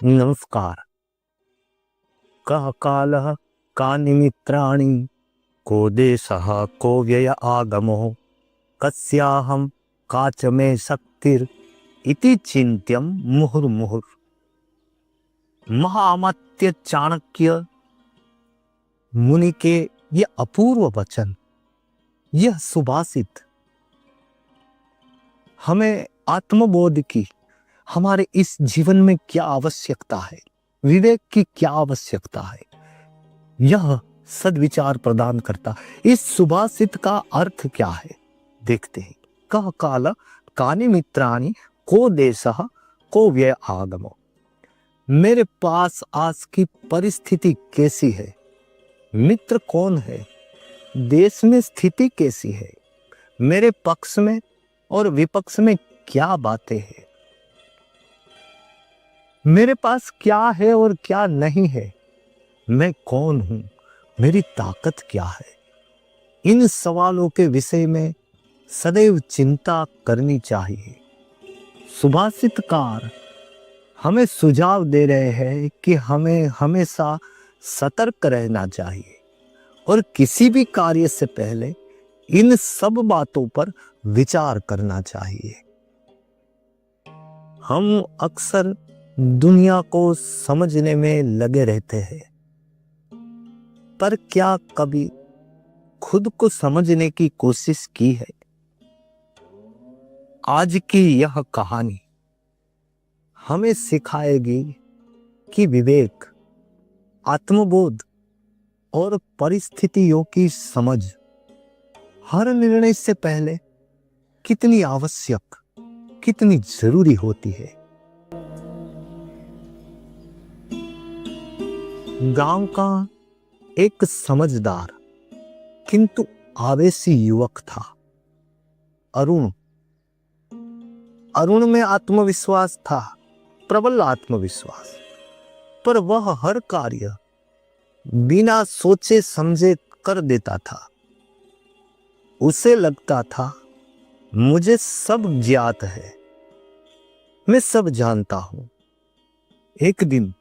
नमस्कार। कः कालः का निमित्राणि को देशः को व्यय आगमो कस्याहं का च मे शक्तिर इति चिंत्यम मुहुर्मुहुर्। महाअमात्य चाणक्य मुनि के ये अपूर्व वचन, यह सुभाषित हमें आत्मबोध की, हमारे इस जीवन में क्या आवश्यकता है, विवेक की क्या आवश्यकता है, यह सद्विचार प्रदान करता। इस सुभाषित का अर्थ क्या है देखते हैं। कः काल कानि मित्राणि को देशः को व्यय आगमो। मेरे पास आज की परिस्थिति कैसी है, मित्र कौन है, देश में स्थिति कैसी है, मेरे पक्ष में और विपक्ष में क्या बातें हैं, मेरे पास क्या है और क्या नहीं है, मैं कौन हूं, मेरी ताकत क्या है। इन सवालों के विषय में सदैव चिंता करनी चाहिए। सुभाषितकार हमें सुझाव दे रहे हैं कि हमें हमेशा सतर्क रहना चाहिए और किसी भी कार्य से पहले इन सब बातों पर विचार करना चाहिए। हम अक्सर दुनिया को समझने में लगे रहते हैं, पर क्या कभी खुद को समझने की कोशिश की है? आज की यह कहानी हमें सिखाएगी कि विवेक, आत्मबोध और परिस्थितियों की समझ हर निर्णय से पहले कितनी आवश्यक, कितनी जरूरी होती है। गांव का एक समझदार किंतु आवेशी युवक था, अरुण। अरुण में आत्मविश्वास था, प्रबल आत्मविश्वास, पर वह हर कार्य बिना सोचे समझे कर देता था। उसे लगता था मुझे सब ज्ञात है, मैं सब जानता हूं। एक दिन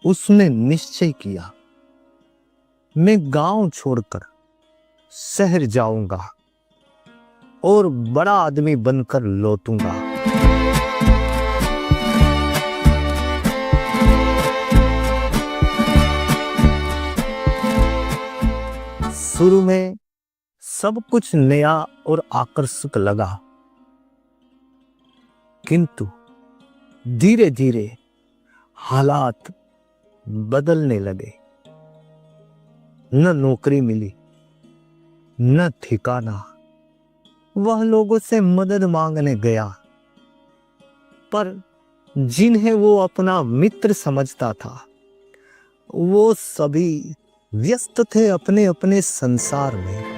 उसने निश्चय किया, मैं गांव छोड़कर शहर जाऊंगा और बड़ा आदमी बनकर लौटूंगा। शुरू में सब कुछ नया और आकर्षक लगा, किंतु धीरे धीरे हालात बदलने लगे। न नौकरी मिली, न ठिकाना। वह लोगों से मदद मांगने गया, पर जिन्हें वो अपना मित्र समझता था, वो सभी व्यस्त थे अपने अपने संसार में।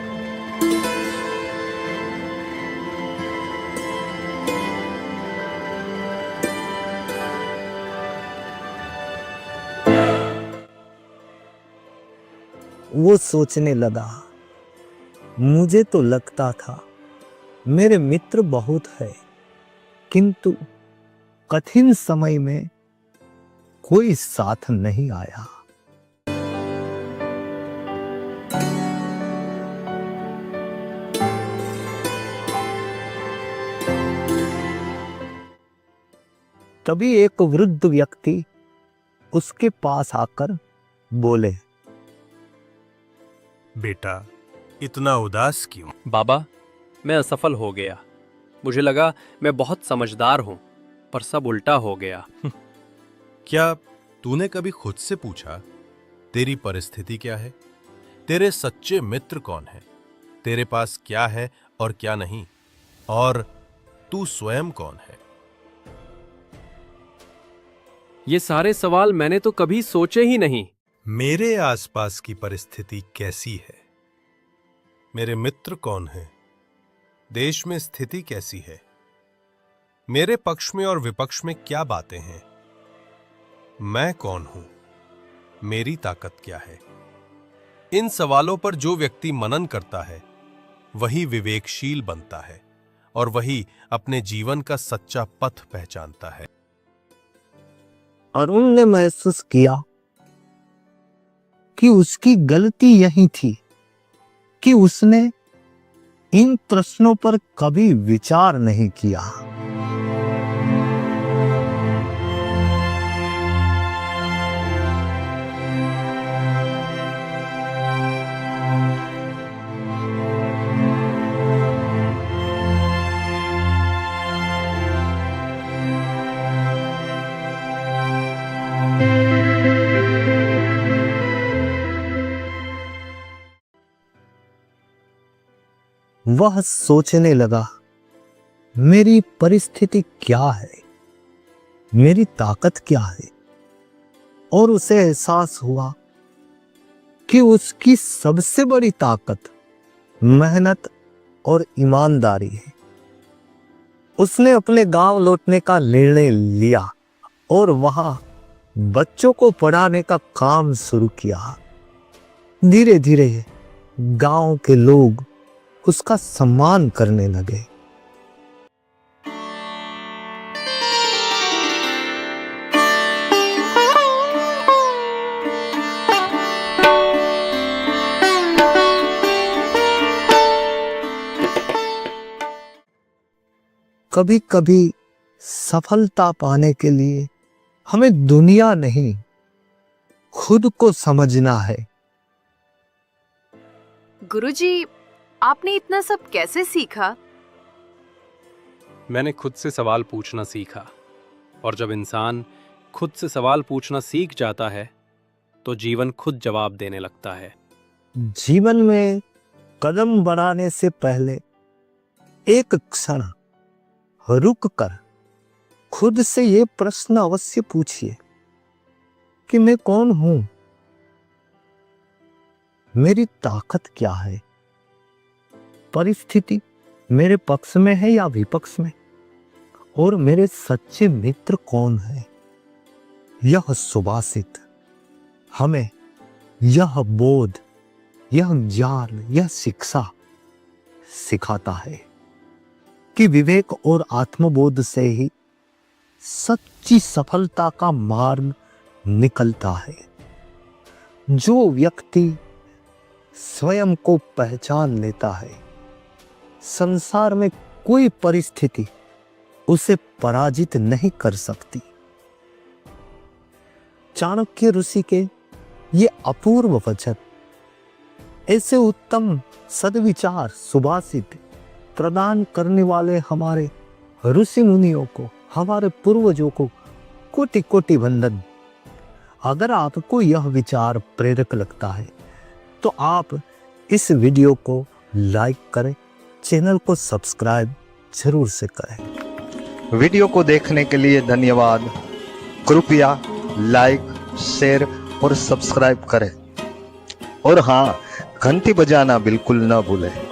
वो सोचने लगा, मुझे तो लगता था मेरे मित्र बहुत है, किंतु कठिन समय में कोई साथ नहीं आया। तभी एक वृद्ध व्यक्ति उसके पास आकर बोले, बेटा, इतना उदास क्यों? बाबा, मैं असफल हो गया। मुझे लगा मैं बहुत समझदार हूं, पर सब उल्टा हो गया। क्या तूने कभी खुद से पूछा तेरी परिस्थिति क्या है? तेरे सच्चे मित्र कौन है? तेरे पास क्या है और क्या नहीं? और तू स्वयं कौन है? ये सारे सवाल मैंने तो कभी सोचे ही नहीं। मेरे आसपास की परिस्थिति कैसी है? मेरे मित्र कौन है? देश में स्थिति कैसी है? मेरे पक्ष में और विपक्ष में क्या बातें हैं? मैं कौन हूं? मेरी ताकत क्या है? इन सवालों पर जो व्यक्ति मनन करता है, वही विवेकशील बनता है और वही अपने जीवन का सच्चा पथ पहचानता है। अरुण ने महसूस किया कि उसकी गलती यही थी कि उसने इन प्रश्नों पर कभी विचार नहीं किया। वह सोचने लगा, मेरी परिस्थिति क्या है, मेरी ताकत क्या है, और उसे एहसास हुआ कि उसकी सबसे बड़ी ताकत मेहनत और ईमानदारी है। उसने अपने गांव लौटने का निर्णय लिया और वहां बच्चों को पढ़ाने का काम शुरू किया। धीरे धीरे गांव के लोग उसका सम्मान करने लगे। कभी कभी सफलता पाने के लिए हमें दुनिया नहीं, खुद को समझना है। गुरुजी, आपने इतना सब कैसे सीखा? मैंने खुद से सवाल पूछना सीखा, और जब इंसान खुद से सवाल पूछना सीख जाता है तो जीवन खुद जवाब देने लगता है। जीवन में कदम बढ़ाने से पहले एक क्षण रुक कर खुद से ये प्रश्न अवश्य पूछिए कि मैं कौन हूं, मेरी ताकत क्या है, परिस्थिति मेरे पक्ष में है या विपक्ष में, और मेरे सच्चे मित्र कौन है। यह सुभाषित हमें यह बोध, यह ज्ञान, यह शिक्षा सिखाता है कि विवेक और आत्मबोध से ही सच्ची सफलता का मार्ग निकलता है। जो व्यक्ति स्वयं को पहचान लेता है, संसार में कोई परिस्थिति उसे पराजित नहीं कर सकती। चाणक्य ऋषि के ये अपूर्व वचन, ऐसे उत्तम सद्विचार सुभाषित प्रदान करने वाले हमारे ऋषि मुनियों को, हमारे पूर्वजों को कोटि कोटि वंदन। अगर आपको यह विचार प्रेरक लगता है तो आप इस वीडियो को लाइक करें, चैनल को सब्सक्राइब जरूर से करें। वीडियो को देखने के लिए धन्यवाद। कृपया लाइक, शेयर और सब्सक्राइब करें, और हाँ, घंटी बजाना बिल्कुल न भूलें।